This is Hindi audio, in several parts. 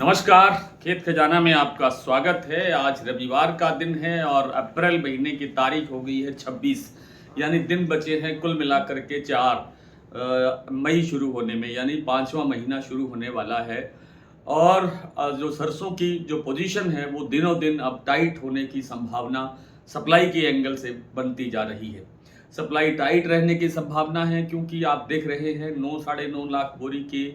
नमस्कार, खेत खजाना में आपका स्वागत है। आज रविवार का दिन है और अप्रैल महीने की तारीख हो गई है 26, यानी दिन बचे हैं कुल मिलाकर के 4 मई शुरू होने में, यानी 5वां महीना शुरू होने वाला है। और जो सरसों की जो पोजीशन है वो दिनों दिन अब टाइट होने की संभावना सप्लाई के एंगल से बनती जा रही है। सप्लाई टाइट रहने की संभावना है क्योंकि आप देख रहे हैं 9 साढ़े 9 लाख बोरी के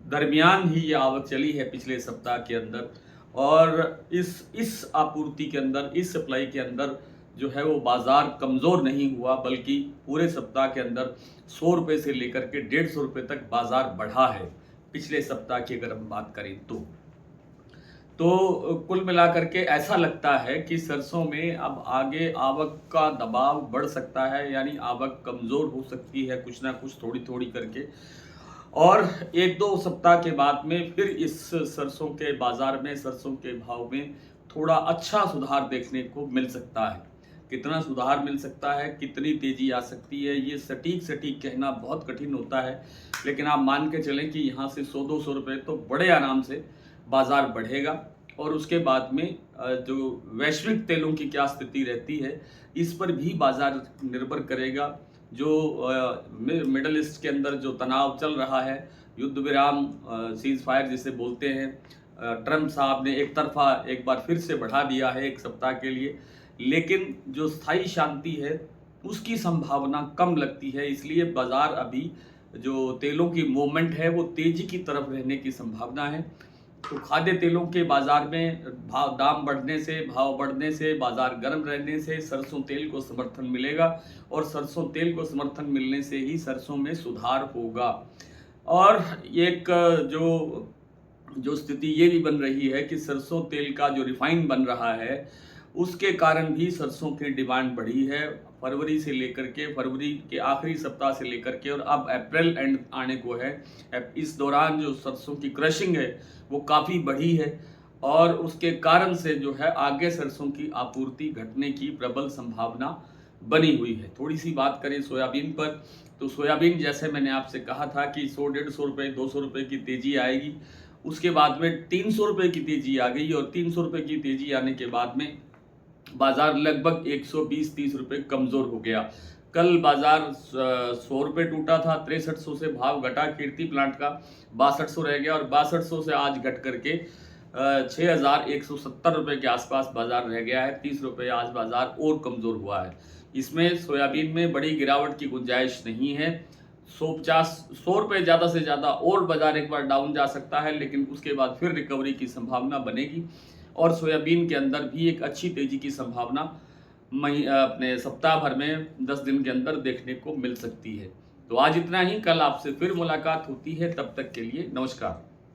दरमियान ही ये आवक चली है पिछले सप्ताह के अंदर। और इस आपूर्ति के अंदर, इस सप्लाई के अंदर जो है वो बाजार कमज़ोर नहीं हुआ, बल्कि पूरे सप्ताह के अंदर 100 रुपये से लेकर के 150 रुपये तक बाजार बढ़ा है पिछले सप्ताह की अगर हम बात करें तो कुल मिलाकर के ऐसा लगता है कि सरसों में अब आगे आवक का दबाव बढ़ सकता है, यानी आवक कमज़ोर हो सकती है कुछ ना कुछ थोड़ी थोड़ी करके। और 1-2 सप्ताह के बाद में फिर इस सरसों के बाज़ार में, सरसों के भाव में थोड़ा अच्छा सुधार देखने को मिल सकता है। कितना सुधार मिल सकता है, कितनी तेज़ी आ सकती है, ये सटीक कहना बहुत कठिन होता है। लेकिन आप मान के चलें कि यहाँ से 100-200 रुपये तो बड़े आराम से बाज़ार बढ़ेगा। और उसके बाद में जो वैश्विक तेलों की क्या स्थिति रहती है, इस पर भी बाज़ार निर्भर करेगा। जो मिडल ईस्ट के अंदर जो तनाव चल रहा है, युद्ध विराम, सीज फायर जिसे बोलते हैं, ट्रम्प साहब ने एक तरफा एक बार फिर से बढ़ा दिया है 1 सप्ताह के लिए। लेकिन जो स्थायी शांति है उसकी संभावना कम लगती है, इसलिए बाज़ार अभी जो तेलों की मूवमेंट है वो तेज़ी की तरफ रहने की संभावना है। तो खाद्य तेलों के बाज़ार में दाम बढ़ने से, भाव बढ़ने से, बाज़ार गर्म रहने से सरसों तेल को समर्थन मिलेगा। और सरसों तेल को समर्थन मिलने से ही सरसों में सुधार होगा। और एक जो स्थिति ये भी बन रही है कि सरसों तेल का जो रिफाइन बन रहा है उसके कारण भी सरसों की डिमांड बढ़ी है। फरवरी से लेकर के, फरवरी के आखिरी सप्ताह से लेकर के और अब अप्रैल एंड आने को है, इस दौरान जो सरसों की क्रशिंग है वो काफ़ी बढ़ी है। और उसके कारण से जो है आगे सरसों की आपूर्ति घटने की प्रबल संभावना बनी हुई है। थोड़ी सी बात करें सोयाबीन पर, तो सोयाबीन जैसे मैंने आपसे कहा था कि 100-150 रुपये, 200 रुपये की तेज़ी आएगी। उसके बाद में 300 रुपये की तेज़ी आ गई और 300 रुपये की तेज़ी आने के बाद में बाजार लगभग 120-30 रुपये कमज़ोर हो गया। कल बाजार 100 रुपये टूटा था, 6300 से भाव घटा कीर्ति प्लांट का, 6200 रह गया और 6200 से आज घट करके 6170 रुपये के आसपास बाजार रह गया है। 30 रुपये आज बाजार और कमज़ोर हुआ है। इसमें सोयाबीन में बड़ी गिरावट की गुंजाइश नहीं है। 100 रुपये ज़्यादा से ज़्यादा और बाजार एक बार डाउन जा सकता है, लेकिन उसके बाद फिर रिकवरी की संभावना बनेगी। और सोयाबीन के अंदर भी एक अच्छी तेज़ी की संभावना अपने सप्ताह भर में 10 दिन के अंदर देखने को मिल सकती है। तो आज इतना ही, कल आपसे फिर मुलाकात होती है, तब तक के लिए नमस्कार।